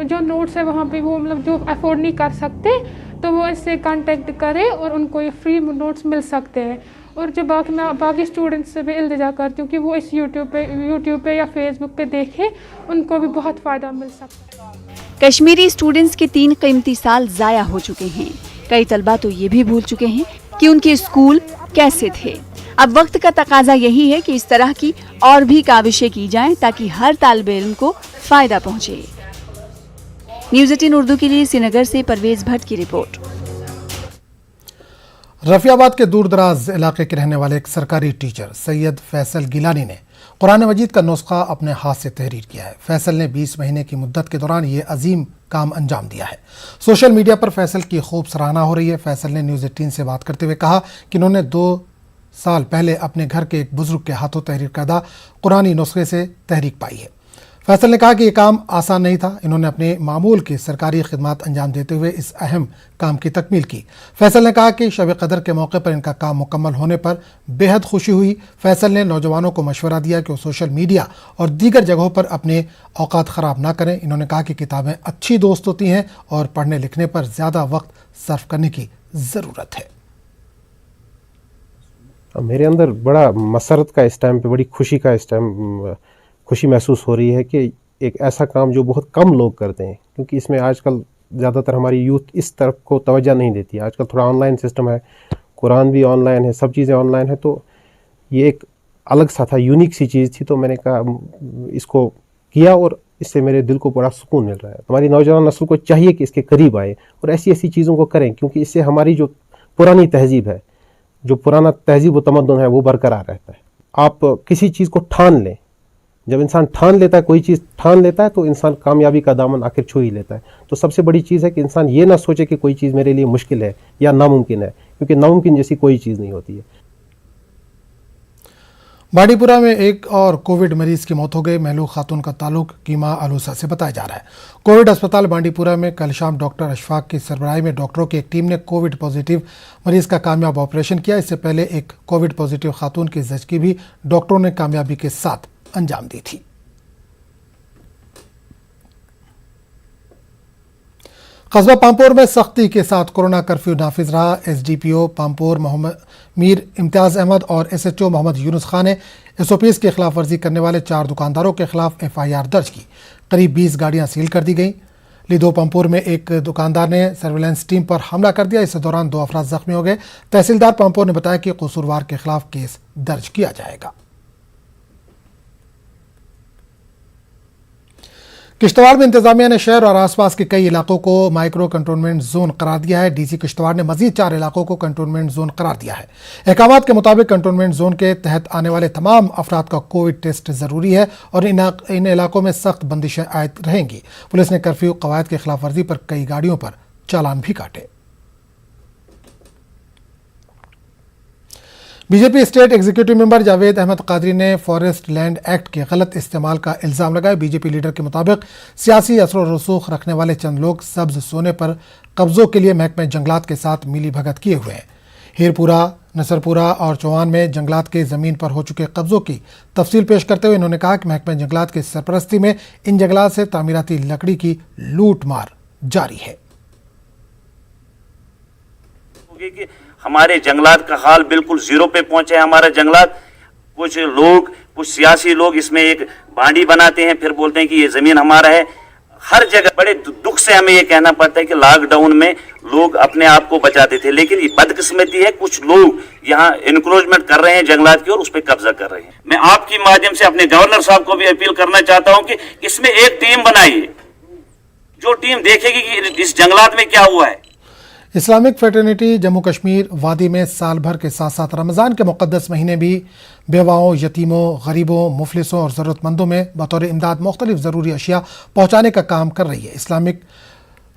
जो नोट्स है वहाँ पे वो मतलब जो अफोर्ड नहीं कर सकते तो वो इससे कांटेक्ट करें और उनको ये फ्री नोट्स मिल सकते हैं। और जो मैं बाकी स्टूडेंट्स से भी इल्तिजा करती हूँ कि वो इस यूट्यूब पे या फेसबुक पे देखें, उनको भी बहुत फ़ायदा मिल सकता है। कश्मीरी स्टूडेंट्स के 3 कीमती साल ज़ाया हो चुके हैं। कई तलबा तो ये भी भूल चुके हैं कि उनके स्कूल कैसे थे। अब वक्त का तकाजा यही है कि इस तरह की और भी काविशें की जाएं ताकि हर तालिबे इल्म को फ़ायदा पहुँचे। न्यूज़ 18 उर्दू के लिए श्रीनगर से परवेज भट्ट की रिपोर्ट। रफियाबाद के दूर दराज इलाके के रहने वाले एक सरकारी टीचर सैयद फैसल गिलानी ने कुरान मजीद का नुस्खा अपने हाथ से तहरीर किया है। फैसल ने 20 महीने की मुद्दत के दौरान ये अजीम काम अंजाम दिया है। सोशल मीडिया पर फैसल की खूब सराहना हो रही है। फैसल ने न्यूज़ 18 से बात करते हुए कहा कि इन्होंने 2 साल पहले अपने घर के एक बुजुर्ग के हाथों तहरीर करदा कुरानी नुस्खे से तहरीक पाई है। फैसल ने कहा कि ये काम आसान नहीं था। इन्होंने अपने मामूल की सरकारी खिदमत अंजाम देते हुए इस अहम काम की तकमील की। फैसल ने कहा कि शब कदर के मौके पर इनका काम मुकम्मल होने पर बेहद खुशी हुई। फैसल ने नौजवानों को मशवरा दिया कि वो सोशल मीडिया और दीगर जगहों पर अपने औकात ख़राब ना करें। इन्होंने कहा कि किताबें अच्छी दोस्त होती हैं और पढ़ने लिखने पर ज़्यादा वक्त सर्फ करने की ज़रूरत है। मेरे अंदर बड़ा मसरत का इस टाइम पे, बड़ी खुशी का इस टाइम खुशी महसूस हो रही है कि एक ऐसा काम जो बहुत कम लोग करते हैं, क्योंकि इसमें आजकल ज़्यादातर हमारी यूथ इस तरफ को तवज्जो नहीं देती है। आजकल थोड़ा ऑनलाइन सिस्टम है, कुरान भी ऑनलाइन है, सब चीज़ें ऑनलाइन है, तो ये एक अलग सा था, यूनिक सी चीज़ थी। तो मैंने कहा इसको किया और इससे मेरे दिल को बड़ा सुकून मिल रहा है। हमारी नौजवान नस्ल को चाहिए कि इसके करीब आए और ऐसी ऐसी चीज़ों को करें, क्योंकि इससे हमारी जो पुरानी तहजीब है, जो पुराना तहजीब व तमद्दुन है, वो बरकरार रहता है। आप किसी चीज़ को ठान लें, जब इंसान ठान लेता है, कोई चीज़ ठान लेता है, तो इंसान कामयाबी का दामन आखिर छू ही लेता है। तो सबसे बड़ी चीज़ है कि इंसान ये ना सोचे कि कोई चीज़ मेरे लिए मुश्किल है या नामुमकिन है, क्योंकि नामुमकिन जैसी कोई चीज़ नहीं होती है। बांडीपुरा में एक और कोविड मरीज की मौत हो गई। महलू खातून का ताल्लुक कीमा आलूसा से बताया जा रहा है। कोविड अस्पताल बांडीपुरा में कल शाम डॉक्टर अशफाक की सरबराही में डॉक्टरों की एक टीम ने कोविड पॉजिटिव मरीज का कामयाब ऑपरेशन किया। इससे पहले एक कोविड पॉजिटिव खातून की जच्गी भी डॉक्टरों ने कामयाबी के साथ अंजाम दी थी। कस्बा पामपोर में सख्ती के साथ कोरोना कर्फ्यू नाफिज रहा। एसडीपीओ पामपोर मोहम्मद मीर इम्तियाज अहमद और एसएचओ मोहम्मद यूनुस खान ने एसओपीज की खिलाफ वर्जी करने वाले 4 दुकानदारों के खिलाफ एफआईआर दर्ज की। करीब 20 गाड़ियां सील कर दी गई। लिदो पामपोर में एक दुकानदार ने सर्विलांस टीम पर हमला कर दिया। इस दौरान 2 अफराद जख्मी हो गए। तहसीलदार पामपोर ने बताया कि कसूरवार के खिलाफ केस दर्ज किया जाएगा। किश्तवाड़ में इंतजामिया ने शहर और आसपास के कई इलाकों को माइक्रो कंटोनमेंट जोन करार दिया है। डीसी किश्तवाड़ ने मजीद 4 इलाकों को कंटोनमेंट जोन करार दिया है। अहकामात के मुताबिक कंटोनमेंट जोन के तहत आने वाले तमाम अफराद का कोविड टेस्ट जरूरी है और इन इलाकों में सख्त बंदिशें आयद रहेंगी। पुलिस ने कर्फ्यू कवायद की खिलाफ वर्जी पर कई गाड़ियों पर चालान भी काटे। BJP state executive member Javed Ahmad Qadri ने फॉरेस्ट लैंड एक्ट के गलत इस्तेमाल का इल्ज़ाम लगाया। बीजेपी लीडर के मुताबिक सियासी असर और रसूख रखने वाले चंद लोग सब्ज सोने पर कब्जों के लिए महकमे जंगलात के साथ मिली भगत किए हुए हैं। हीरपुरा, नसरपुरा और चौहान में जंगलात के ज़मीन पर हो चुके कब्जों की तफसील पेश करते हुए इन्होंने कहा कि महकमे जंगलात की सरपरस्ती में इन जंगलात से तामीराती लकड़ी की लूट मार जारी है। हमारे जंगलात का हाल बिल्कुल जीरो पे पहुंचे हैं। हमारा जंगलात, कुछ लोग, कुछ सियासी लोग इसमें एक बांडी बनाते हैं, फिर बोलते हैं कि ये जमीन हमारा है। हर जगह बड़े दुख से हमें ये कहना पड़ता है कि लॉकडाउन में लोग अपने आप को बचाते थे, लेकिन ये बदकिस्मती है, कुछ लोग यहाँ इंक्रोचमेंट कर रहे हैं जंगलात की और उस पर कब्जा कर रहे हैं। मैं आपके माध्यम से अपने गवर्नर साहब को भी अपील करना चाहता हूँ कि इसमें एक टीम बनाइए, जो टीम देखेगी कि इस जंगलात में क्या हुआ है। इस्लामिक फ्रेटर्निटी जम्मू कश्मीर वादी में साल भर के साथ साथ रमज़ान के मुक़द्दस महीने भी बेवाओं, यतीमों, गरीबों, मुफलिसों और ज़रूरतमंदों में बतौर इमदाद मुख्तलिफ ज़रूरी अशिया पहुँचाने का काम कर रही है। इस्लामिक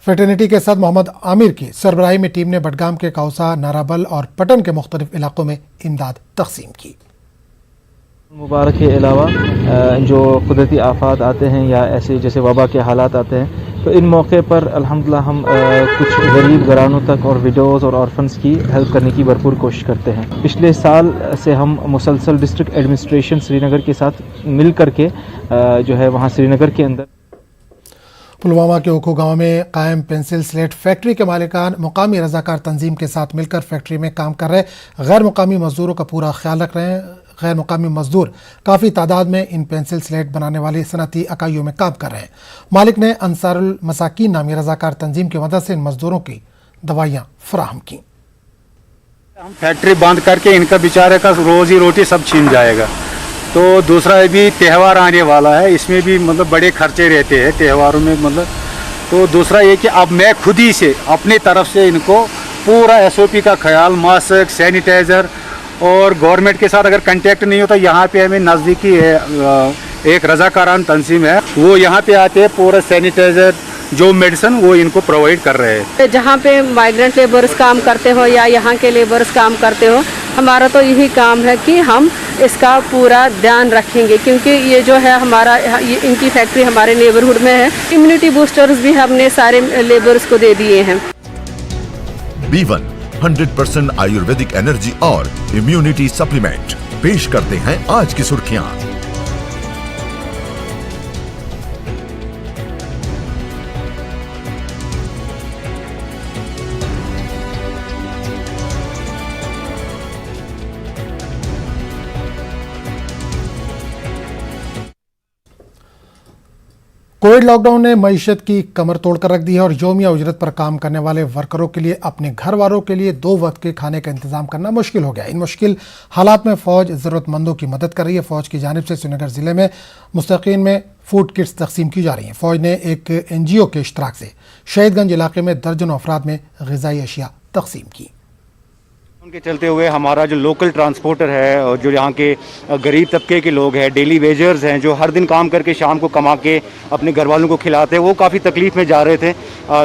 फ्रेटर्निटी के साथ मोहम्मद आमिर की सरबराही में टीम ने बडगाम के कौसा, नाराबल और पटन के मुख्तलिफ इलाकों में इमदाद तकसीम की। मुबारक के अलावा जो कुदरती आफात आते हैं या ऐसे जैसे वबा के हालात आते हैं, तो इन मौके पर अल्हम्दुलिल्लाह हम कुछ गरीब घरानों तक और विडोज़ और ऑर्फन्स की हेल्प करने की भरपूर कोशिश करते हैं। पिछले साल से हम मुसलसल डिस्ट्रिक्ट एडमिनिस्ट्रेशन श्रीनगर के साथ मिल करके जो है वहाँ श्रीनगर के अंदर पुलवामा के ओखू गांव में कायम पेंसिल स्लेट फैक्ट्री के मालिकान मुकामी रजाकार तंजीम के साथ मिलकर फैक्ट्री में काम कर रहे गैर मुकामी मजदूरों का पूरा ख्याल रख रहे हैं। गैर मुकामी मजदूर काफ़ी तादाद में इन पेंसिल स्लेट बनाने वाली सनती इकाइयों में काम कर रहे हैं। मालिक ने अंसारुल मसाकीन नामी रजाकार तंजीम की मदद से इन मजदूरों की दवाइयाँ फराहम की। हम फैक्ट्री बंद करके इनका बेचारे का रोजी रोटी सब छीन जाएगा। तो दूसरा भी त्यौहार आने वाला है, इसमें भी मतलब बड़े खर्चे रहते हैं त्योहारों में मतलब। तो दूसरा ये कि अब मैं खुद ही से अपनी तरफ से इनको पूरा SOP का ख्याल, मास्क, सैनिटाइज़र और गवर्नमेंट के साथ अगर कांटेक्ट नहीं होता, यहाँ पे हमें नज़दीकी एक रज़ाकारान तंजीम है, वो यहाँ पे आते हैं, पूरा सैनिटाइज़र जो मेडिसिन वो इनको प्रोवाइड कर रहे हैं। जहाँ पे माइग्रेंट लेबर्स काम करते हो या यहाँ के लेबर्स काम करते हो, हमारा तो यही काम है कि हम इसका पूरा ध्यान रखेंगे, क्योंकि ये जो है हमारा इनकी फैक्ट्री हमारे नेबरहुड में है। इम्यूनिटी बूस्टर्स भी हमने सारे लेबर्स को दे दिए हैं। B1 100% आयुर्वेदिक एनर्जी और इम्यूनिटी सप्लीमेंट पेश करते हैं आज की सुर्खियां। कोविड लॉकडाउन ने मईशत की कमर तोड़कर रख दी है और यौमिया उजरत पर काम करने वाले वर्करों के लिए अपने घर वालों के लिए 2 वक्त के खाने का इंतजाम करना मुश्किल हो गया। इन मुश्किल हालात में फ़ौज ज़रूरतमंदों की मदद कर रही है। फ़ौज की जानिब से श्रीनगर ज़िले में मुस्तकीन में फूड किट्स तकसीम की जा रही हैं। फ़ौज ने एक NGO के इश्तराक से शहीदगंज इलाके में दर्जनों अफराद में ग़िज़ाई अशिया तकसीम की। उनके चलते हुए हमारा जो लोकल ट्रांसपोर्टर है और जो यहाँ के गरीब तबके के लोग हैं, डेली वेजर्स हैं, जो हर दिन काम करके शाम को कमा के अपने घर वालों को खिलाते हैं, वो काफ़ी तकलीफ़ में जा रहे थे।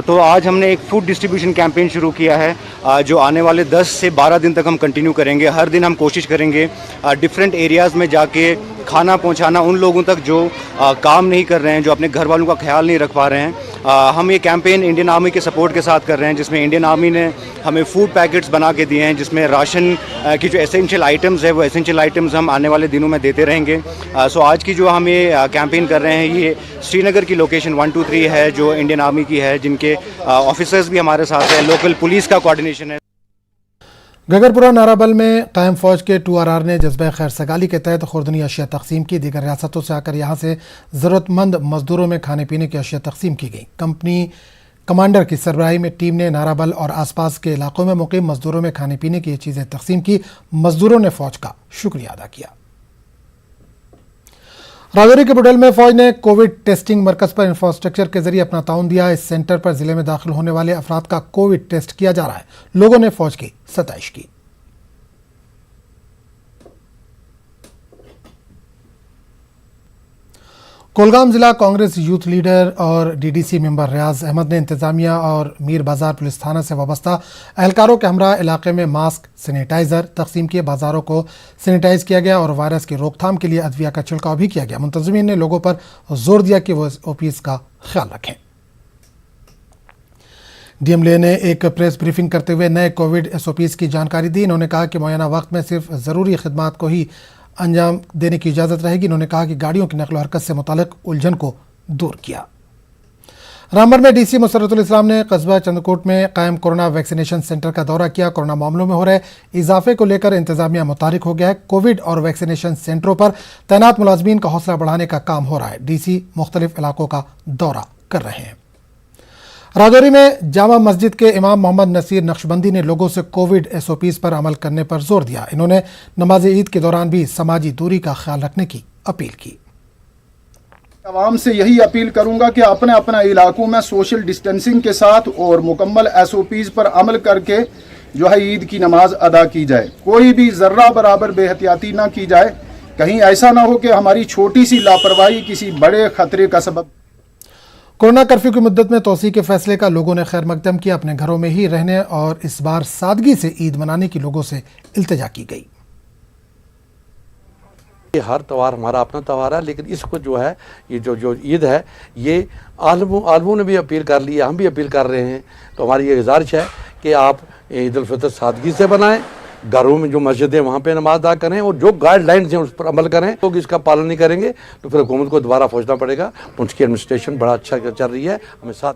तो आज हमने एक फूड डिस्ट्रीब्यूशन कैंपेन शुरू किया है, जो आने वाले 10 से 12 दिन तक हम कंटिन्यू करेंगे। हर दिन हम कोशिश करेंगे डिफरेंट एरियाज़ में जाके खाना पहुंचाना उन लोगों तक जो काम नहीं कर रहे हैं, जो अपने घर वालों का ख्याल नहीं रख पा रहे हैं। हम ये कैंपेन इंडियन आर्मी के सपोर्ट के साथ कर रहे हैं, जिसमें इंडियन आर्मी ने हमें फूड पैकेट्स बना के दिए हैं, जिसमें राशन की जो एसेंशियल आइटम्स है वो एसेंशियल आइटम्स हम आने वाले दिनों में देते रहेंगे। सो आज की जो हम ये कैंपेन कर रहे हैं, ये श्रीनगर की लोकेशन 1, 2, 3 है जो इंडियन आर्मी की है, जिनके ऑफिसर्स भी हमारे साथ हैं, लोकल पुलिस का कोऑर्डिनेशन है। गगरपुरा नाराबल में कायम फौज के 2RR ने जज्बा खैर सगाली के तहत खुर्दनी अशिया तकसीम की। दीगर रियासतों से आकर यहाँ से ज़रूरतमंद मजदूरों में खाने पीने की अशिया तकसीम की गई। कंपनी कमांडर की सरबराही में टीम ने नाराबल और आसपास के इलाकों में मुकीम मजदूरों में खाने पीने की ये चीज़ें तकसीम की। मजदूरों ने फौज का शुक्रिया अदा किया। राजौरी के बुडेल में फौज ने कोविड टेस्टिंग मरकज पर इंफ्रास्ट्रक्चर के जरिए अपना ताउन दिया। इस सेंटर पर जिले में दाखिल होने वाले अफराद का कोविड टेस्ट किया जा रहा है। लोगों ने फौज की सताइश की। कुलगाम जिला कांग्रेस यूथ लीडर और DDC मेंबर रियाज अहमद ने इंतजामिया और मीर बाजार पुलिस थाना से वाबस्ता एहलकारों के हमरा इलाके में मास्क, सैनिटाइजर तकसीम किए। बाजारों को सैनिटाइज किया गया और वायरस की रोकथाम के लिए अदविया का छिड़काव भी किया गया। मुंतजमीन ने लोगों पर जोर दिया कि वो OPs का ख्याल रखें। DMLA ने एक प्रेस ब्रीफिंग करते हुए नए कोविड SOPs की जानकारी दी। इन्होंने कहा कि मुय्यना वक्त में सिर्फ ज़रूरी खिदमात को ही अंजाम देने की इजाज़त रहेगी। इन्होंने कहा कि गाड़ियों की नकल हरकत से मुतालिक उलझन को दूर किया। रामबन में DC मुसर्रतुल इस्लाम ने कस्बा चंदकोट में कायम कोरोना वैक्सीनेशन सेंटर का दौरा किया। कोरोना मामलों में हो रहे इजाफे को लेकर इंतजामिया मुतारिक हो गया है। कोविड और वैक्सीनेशन सेंटरों पर तैनात मुलाजमीन का हौसला बढ़ाने का काम हो रहा है। DC मुख्तलिफ इलाकों का दौरा कर रहे हैं। राजौरी में जामा मस्जिद के इमाम मोहम्मद नसीर नक्शबंदी ने लोगों से कोविड SOPs पर अमल करने पर जोर दिया। इन्होंने नमाज ईद के दौरान भी समाजी दूरी का ख्याल रखने की अपील की। आवाम से यही अपील करूंगा कि अपने अपने इलाकों में सोशल डिस्टेंसिंग के साथ और मुकम्मल SOPs पर अमल करके जो है ईद की नमाज अदा की जाए। कोई भी जर्रा बराबर बेहतियाती ना की जाए। कहीं ऐसा ना हो कि हमारी छोटी सी लापरवाही किसी बड़े खतरे का सबब। कोरोना कर्फ्यू की मुद्दत में तोसी के फैसले का लोगों ने खैर मकदम किया। अपने घरों में ही रहने और इस बार सादगी से ईद मनाने की लोगों से इल्तिजा की गई। ये हर त्यौहार हमारा अपना त्यौहार है, लेकिन इसको जो है ये जो ईद है ये आलमों ने भी अपील कर ली है, हम भी अपील कर रहे हैं। तो हमारी ये गुजारिश है कि आप ईद उल फितर सादगी से बनाएं, घरों में जो मस्जिद है वहाँ पे नमाज अदा करें और जो गाइडलाइंस हैं उस पर अमल करें। लोग इसका पालन नहीं करेंगे तो फिर हुकूमत को दोबारा सोचना पड़ेगा। उनकी एडमिनिस्ट्रेशन बड़ा अच्छा चल रही है, हमें साथ।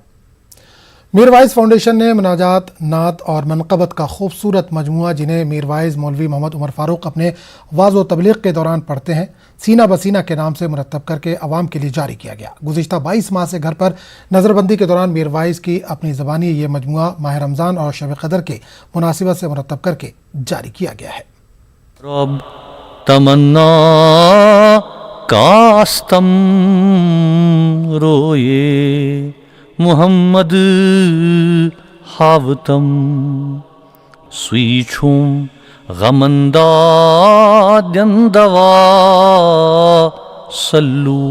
मीरवाइज फाउंडेशन ने मुनाजात, नात और मनक़बत का खूबसूरत मजमुआ, जिन्हें मीरवाइज मौलवी मोहम्मद उमर फारूक अपने वाज़ व तबलीग के दौरान पढ़ते हैं, सीना बसीना के नाम से मुरतब करके अवाम के लिए जारी किया गया। गुज़िश्ता 22 माह से घर पर नज़रबंदी के दौरान मीरवाइज की अपनी ज़बानी ये मजमुआ माह रमज़ान और शब क़दर के मुनासिबत से मुरतब करके जारी किया गया है। रब तमन्ना कास्तम रोए मुहम्मद हावतम स्वीछुम गमंदा दवा सल्लू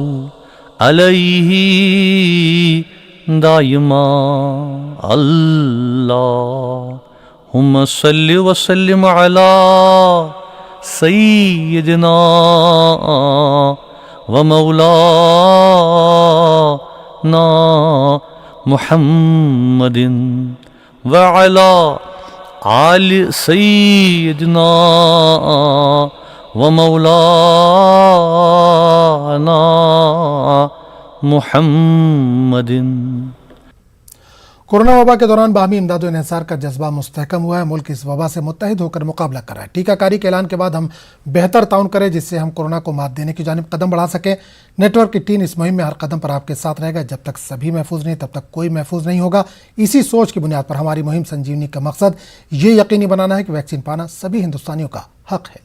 अलैहि दायमा अल्लाहुम्मा सल्लि व सल्लिम अला सय्यिदना व मौलाना मुहम्मदिन व अला आलि सय्यिदना व मौलाना मुहम्मदिन। कोरोना वबा के दौरान बाहमी इमदाद व इन्हिसार का जज्बा मुस्तहकम हुआ है। मुल्क इस वबा से मुत्तहिद होकर मुकाबला कर रहा है। टीकाकारी के ऐलान के बाद हम बेहतर ताउन करें, जिससे हम कोरोना को मात देने की जानिब कदम बढ़ा सकें। नेटवर्क की टीम इस मुहिम में हर कदम पर आपके साथ रहेगा। जब तक सभी महफूज नहीं, तब तक कोई महफूज नहीं होगा। इसी सोच की बुनियाद पर हमारी मुहिम संजीवनी का मकसद ये यकीनी बनाना है कि वैक्सीन पाना सभी हिंदुस्तानियों का हक है।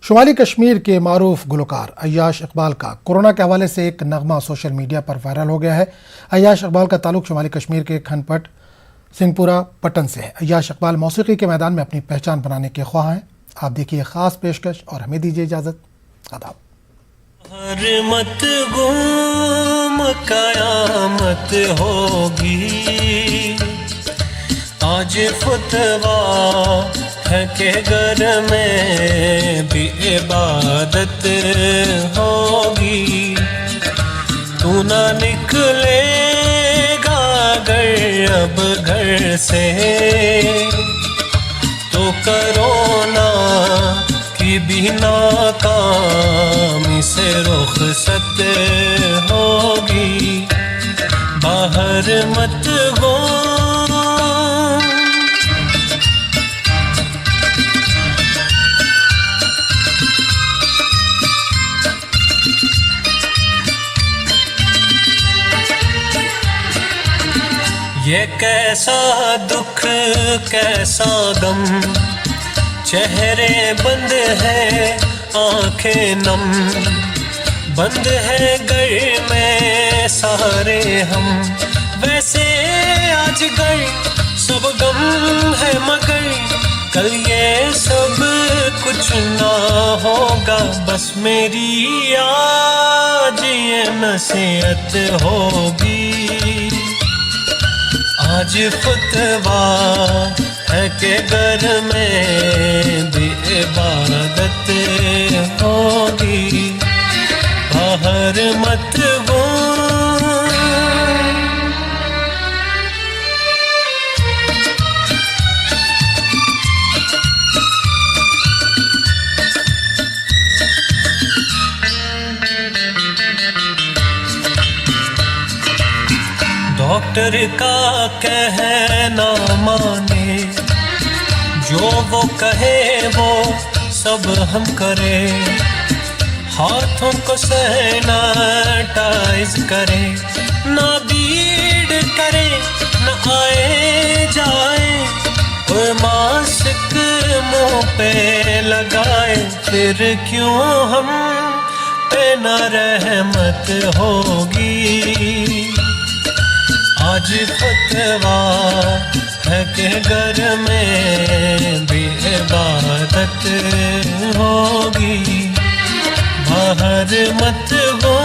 शुमाली कश्मीर के मारूफ गुलकार अय्याश इकबाल का कोरोना के हवाले से एक नगमा सोशल मीडिया पर वायरल हो गया है। अय्याश इकबाल का ताल्लुक शुमाली कश्मीर के खनपट सिंहपुरा पटन से है। अय्याश इकबाल मौसीकी के मैदान में अपनी पहचान बनाने के ख्वाह हैं। आप देखिए खास पेशकश और हमें दीजिए इजाजत। आदाब। हर मत गुम कयामत होगी, आज फतवा है के घर में भी इबादत होगी। तू ना निकलेगा अगर अब घर से, तो कोरोना की भी नाकामी से रुखसत होगी। बाहर मत गो ये कैसा दुख कैसा गम, चेहरे बंद है आंखें नम, बंद है घर में सारे हम। वैसे आज घर सब गम है मगर कल ये सब कुछ ना होगा। बस मेरी आज ये नसीहत होगी, आज फतवा है के घर में भी इबादत होगी। बाहर मत गो डॉक्टर का कहना माने, जो वो कहे वो सब हम करें। हाथों को सैनिटाइज करें, ना भीड़ करें ना आए जाए, और मास्क मुंह पे लगाए। फिर क्यों हम पे ना रहमत होगी, आज फतवा है के घर में भी इबादत होगी। बाहर मत गो